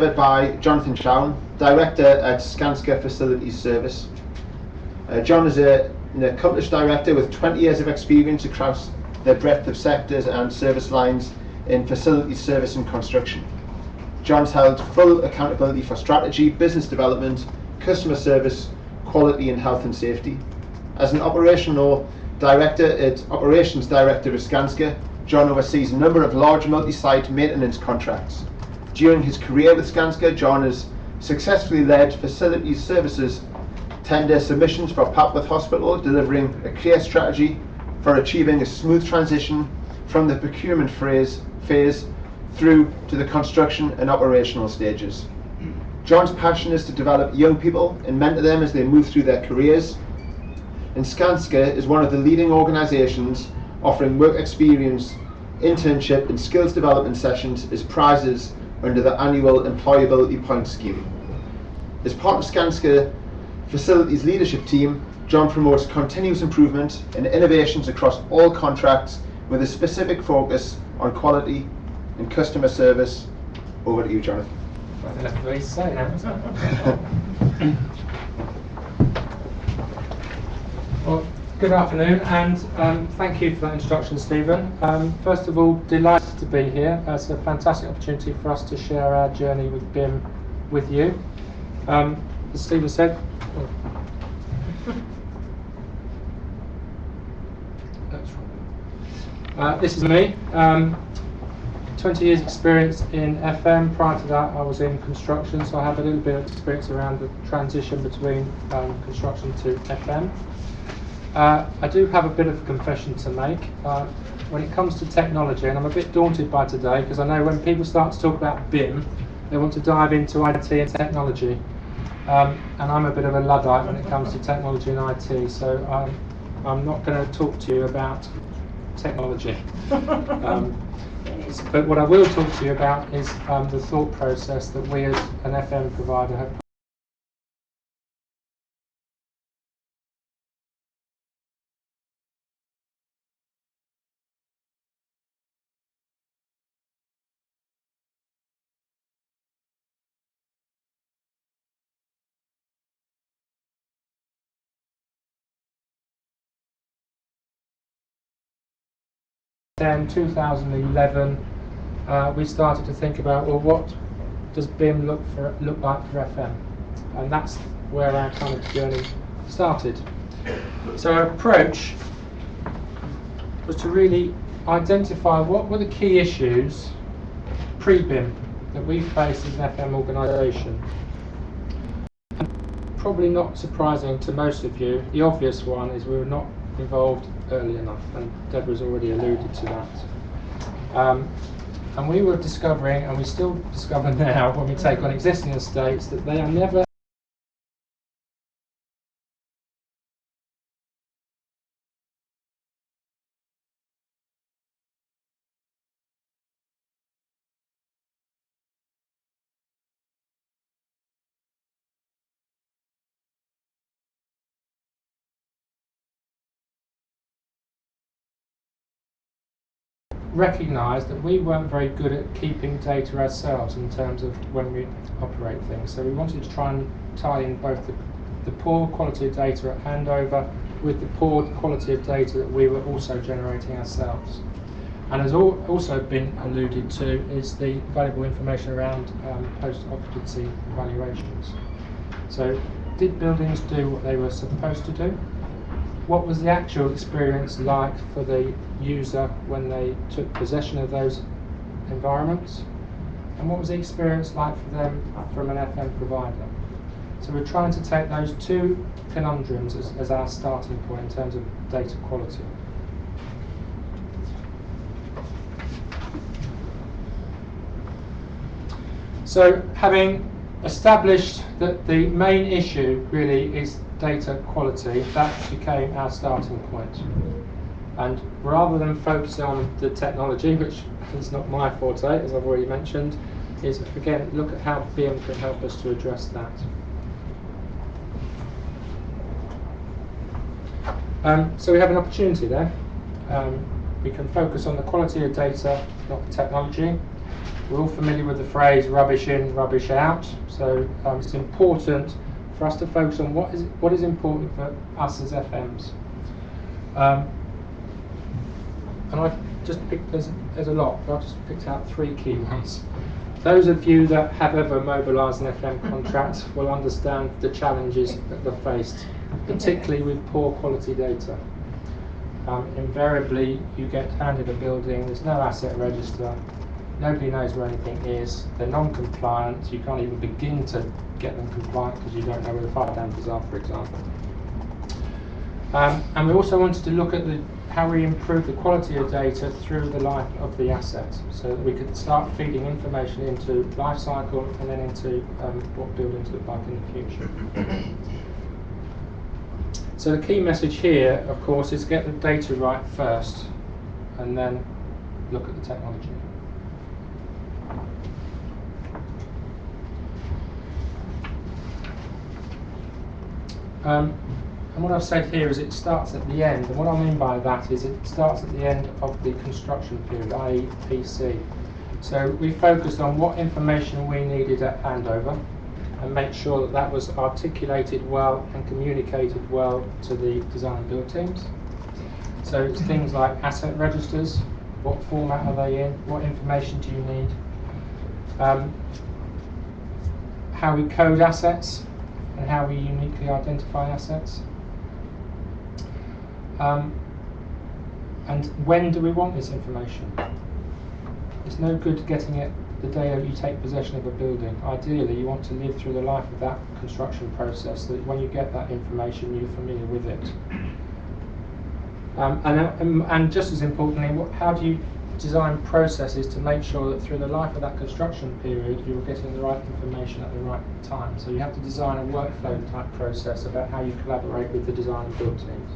by Jonathan Chown, Director at Skanska Facilities Service. John is an accomplished director with 20 years of experience across the breadth of sectors and service lines in facilities service and construction. John's held full accountability for strategy, business development, customer service, quality and health and safety. As an operations director at Skanska, John oversees a number of large multi-site maintenance contracts. During his career with Skanska, John has successfully led facilities services tender submissions for Papworth Hospital, delivering a clear strategy for achieving a smooth transition from the procurement phase through to the construction and operational stages. John's passion is to develop young people and mentor them as they move through their careers. And Skanska is one of the leading organisations offering work experience, internship and skills development sessions as prizes under the annual Employability Points Scheme. As part of Skanska Facilities Leadership Team, John promotes continuous improvement and innovations across all contracts with a specific focus on quality and customer service. Over to you, Jonathan. I don't have to say now. Well, good afternoon, and thank you for that introduction, Stephen. First of all, delighted to be here. It's a fantastic opportunity for us to share our journey with BIM with you. As Stephen said, this is me. 20 years experience in FM. Prior to that I was in construction, so I have a little bit of experience around the transition between construction to FM. I do have a bit of a confession to make when it comes to technology, and I'm a bit daunted by today because I know when people start to talk about BIM they want to dive into IT and technology, and I'm a bit of a Luddite when it comes to technology and IT, so I'm not going to talk to you about technology. But what I will talk to you about is the thought process that we as an FM provider have in 2011. We started to think about, well, what does BIM look like for FM, and that's where our kind of journey started. So our approach was to really identify what were the key issues pre-BIM that we faced as an FM organisation. Probably not surprising to most of you, the obvious one is we were not involved early enough, and Deborah's already alluded to that. And we were discovering, and we still discover now when we take on existing estates, that they are never recognised that we weren't very good at keeping data ourselves in terms of when we operate things. So we wanted to try and tie in both the poor quality of data at handover with the poor quality of data that we were also generating ourselves. And as also been alluded to is the valuable information around post-occupancy evaluations. So did buildings do what they were supposed to do? What was the actual experience like for the user when they took possession of those environments? And what was the experience like for them from an FM provider? So we're trying to take those two conundrums as our starting point in terms of data quality. So having established that the main issue really is data quality, that became our starting point. And rather than focus on the technology, which is not my forte, as I've already mentioned, is again look at how BIM can help us to address that. So we have an opportunity there. We can focus on the quality of data, not the technology. We're all familiar with the phrase rubbish in, rubbish out, so it's important for us to focus on what is important for us as FMs. And I've just picked, there's a lot, but I've just picked out 3 key ones. Those of you that have ever mobilised an FM contract will understand the challenges that they're faced, particularly with poor quality data. Invariably, you get handed a building, there's no asset register, nobody knows where anything is, they're non-compliant, you can't even begin to get them compliant because you don't know where the fire dampers are, for example. And we also wanted to look at how we improve the quality of data through the life of the asset, so that we could start feeding information into life cycle and then into what buildings look like in the future. So the key message here, of course, is get the data right first and then look at the technology. And what I've said here is it starts at the end, and what I mean by that is it starts at the end of the construction period, i.e. PC. So we focused on what information we needed at handover and make sure that that was articulated well and communicated well to the design and build teams. So it's things like asset registers, what format are they in, what information do you need, how we code assets and how we uniquely identify assets. And when do we want this information? It's no good getting it the day that you take possession of a building. Ideally, you want to live through the life of that construction process, so that when you get that information, you're familiar with it. And just as importantly, how do you design processes to make sure that through the life of that construction period, you're getting the right information at the right time? So you have to design a workflow type process about how you collaborate with the design and build teams.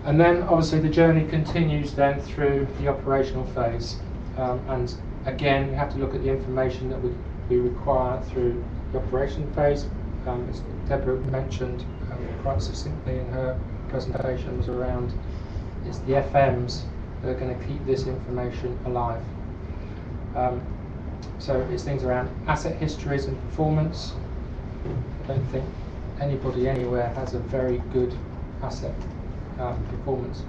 And then obviously the journey continues then through the operational phase. And again, we have to look at the information that we require through the operation phase. As Deborah mentioned quite succinctly in her presentation, was around it's the FMs that are going to keep this information alive. So it's things around asset histories and performance. I don't think anybody anywhere has a very good asset performance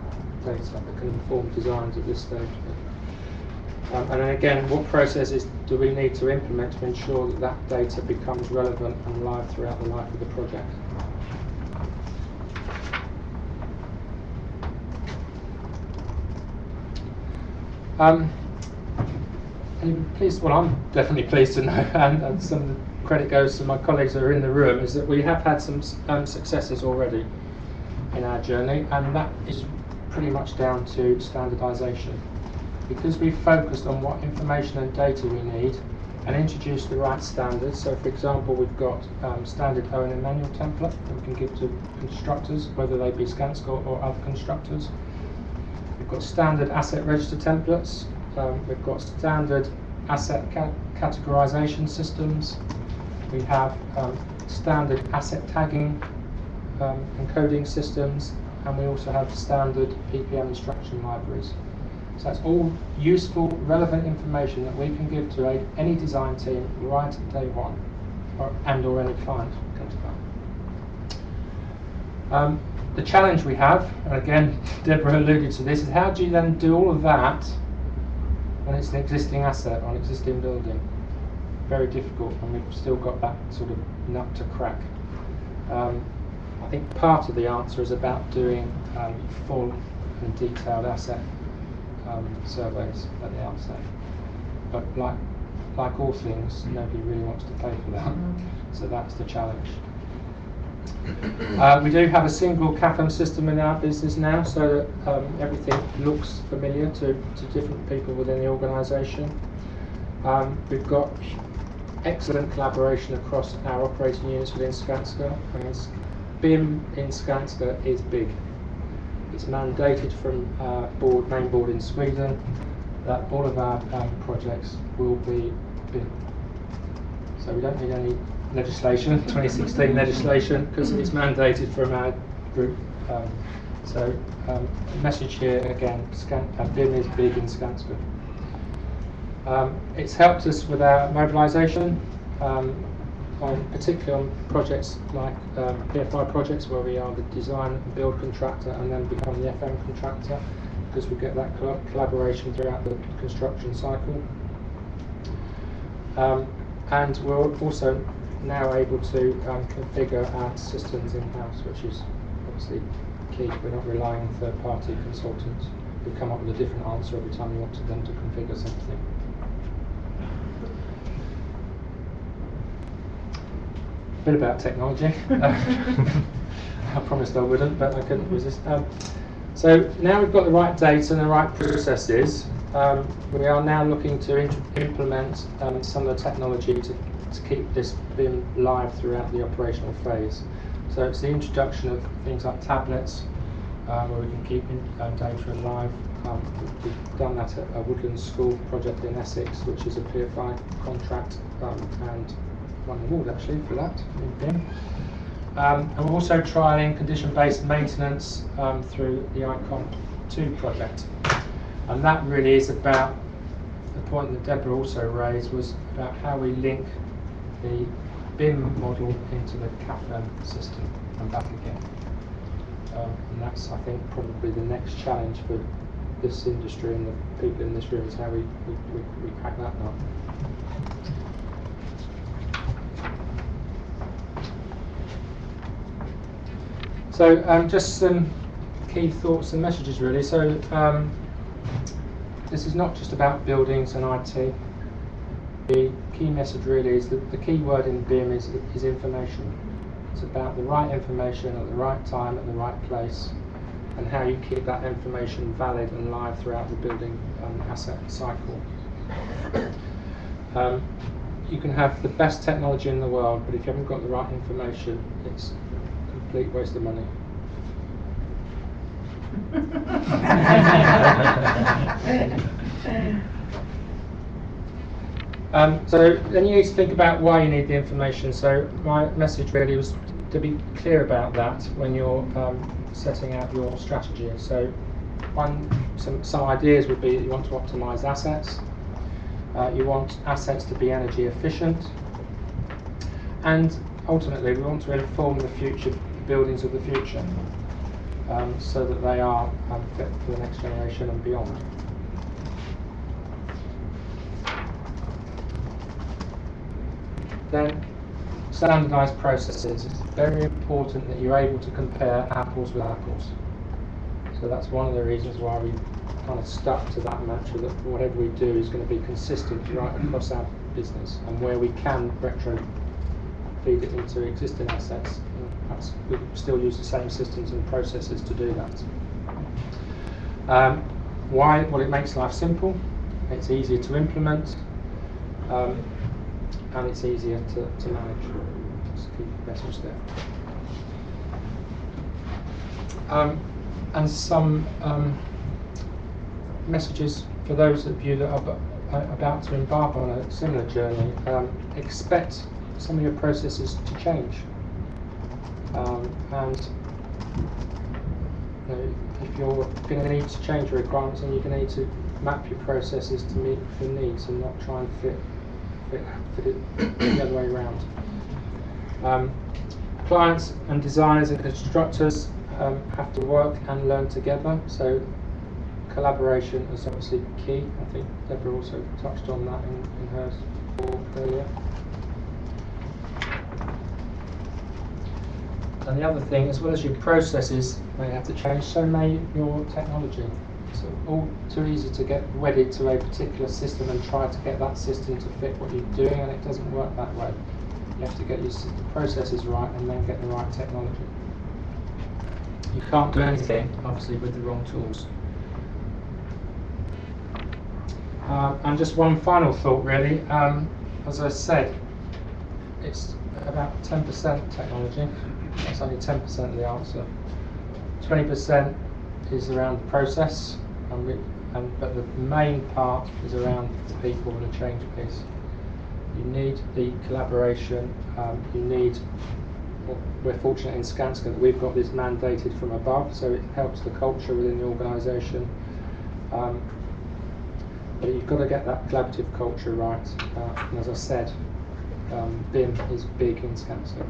data that can inform designs at this stage. And then again, what processes do we need to implement to ensure that that data becomes relevant and live throughout the life of the project? Well, I'm definitely pleased to know, and some of the credit goes to my colleagues that are in the room, is that we have had some successes already in our journey, and that is pretty much down to standardisation. Because we've focused on what information and data we need and introduced the right standards. So for example, we've got standard O&M manual template that we can give to constructors, whether they be Skanska or other constructors. We've got standard asset register templates. We've got standard asset categorisation systems. We have standard asset tagging and coding systems, and we also have standard PPM instruction libraries. So that's all useful, relevant information that we can give to any design team right at day one, or any client comes back. The challenge we have, and again Deborah alluded to this, is how do you then do all of that when it's an existing asset or an existing building? Very difficult, and we've still got that sort of nut to crack. I think part of the answer is about doing full and detailed asset surveys at the outset. But like all things, nobody really wants to pay for that. So that's the challenge. We do have a single CAFM system in our business now, so that everything looks familiar to different people within the organisation. We've got excellent collaboration across our operating units within Skanska. BIM in Skanska is big. It's mandated from main board in Sweden that all of our projects will be BIM. So we don't need any legislation, 2016 legislation, because it's mandated from our group So message here again, BIM is big in Skanska. It's helped us with our mobilisation, particularly on projects like PFI projects where we are the design and build contractor and then become the FM contractor, because we get that collaboration throughout the construction cycle. And we're also now able to configure our systems in-house, which is obviously key. We're not relying on third-party consultants who come up with a different answer every time you want them to configure something. A bit about technology. I promised I wouldn't, but I couldn't resist. So now we've got the right data and the right processes, we are now looking to implement some of the technology to keep this BIM live throughout the operational phase. So it's the introduction of things like tablets, where we can keep data live. We've done that at a Woodlands School project in Essex, which is a PFI contract, and won an award actually for that in BIM. And we're also trialling condition-based maintenance through the ICON 2 project. And that really is about the point that Deborah also raised, was about how we link the BIM model into the CAFM system and back again. And that's, I think, probably the next challenge for this industry and the people in this room, is how we crack that nut. So just some key thoughts and messages really. So this is not just about buildings and IT. The key message really is that the key word in BIM is information. It's about the right information at the right time at the right place, and how you keep that information valid and live throughout the building asset cycle. You can have the best technology in the world, but if you haven't got the right information, it's a complete waste of money. So then you need to think about why you need the information. So my message really was to be clear about that when you're setting out your strategy. So some ideas would be that you want to optimize assets, you want assets to be energy efficient, and ultimately we want to inform the future buildings of the future, so that they are fit for the next generation and beyond. Then standardised processes. It's very important that you're able to compare apples with apples. So that's one of the reasons why we kind of stuck to that mantra, that whatever we do is going to be consistent right across our business, and where we can feed it into existing assets, and perhaps we still use the same systems and processes to do that. Why? Well, it makes life simple, it's easier to implement, and it's easier to manage. That's the key message there. And some messages for those of you that are about to embark on a similar journey. Expect some of your processes to change, and if you're going to need to change your requirements, then you're going to need to map your processes to meet your needs and not try and fit it the other way around. Clients and designers and constructors have to work and learn together, so collaboration is obviously key. I think Deborah also touched on that in hers earlier. And the other thing, as well as your processes may have to change, so may your technology. It's all too easy to get wedded to a particular system and try to get that system to fit what you're doing, and it doesn't work that way. You have to get your processes right and then get the right technology. You can't do anything, obviously, with the wrong tools. And just one final thought, really. As I said, it's about 10% technology. That's only 10% of the answer. 20% is around the process, but the main part is around the people and the change piece. You need the collaboration, you need we're fortunate in Skanska that we've got this mandated from above, so it helps the culture within the organisation. But you've got to get that collaborative culture right, and as I said, BIM is big in Skanska.